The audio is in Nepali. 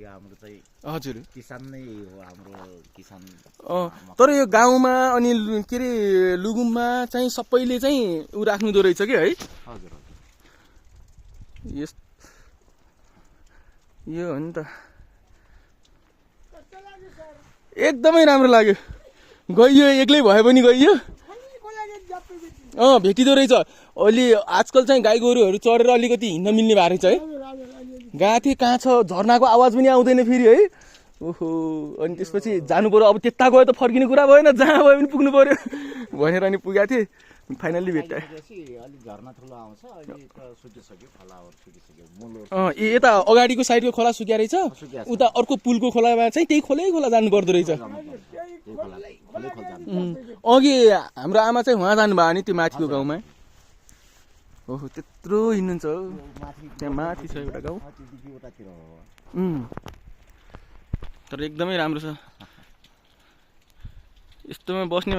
यो हाम्रो चाहिँ हजुर किसान नै हो हाम्रो किसान। तर यो गाउँमा अनि के अरे लुगुममा चाहिँ सबैले चाहिँ ऊ राख्नुदो रहेछ कि है? हजुर यस यो हो नि त एकदमै राम्रो लाग्यो। गइयो एक्लै भए पनि गइयो भेटिँदो रहेछ। अहिले आजकल चाहिँ गाई गोरुहरू चढेर अलिकति हिँड्न मिल्ने भएको रहेछ है। गएको थिएँ कहाँ छ झर्नाको आवाज पनि आउँदैन फेरि है। ओहो अनि त्यसपछि जानु पर्यो। अब त्यता गयो त फर्किने कुरा भएन, जहाँ गयो पनि पुग्नु पर्यो भनेर अनि पुगेको थिएँ। फाइनल्ली भेट्टाएँ। अलिक झर्ना ठुलो आउँछ, अहिले त सुकिसक्यो, खोलाहरू सुकिसक्यो। यता अगाडिको साइडको खोला सुकिया रहेछ, उता अर्को पुलको खोलामा चाहिँ त्यही खोला जानु पर्दो रहेछ। अघि हाम्रो आमा चाहिँ उहाँ जानुभयो नि त्यो माथिको गाउँमा। ओहो त्यत्रो हिँड्नुहुन्छ हौ, त्यहाँ माथि छ एउटा गाउँ। तर एकदमै राम्रो छ, यस्तोमा बस्ने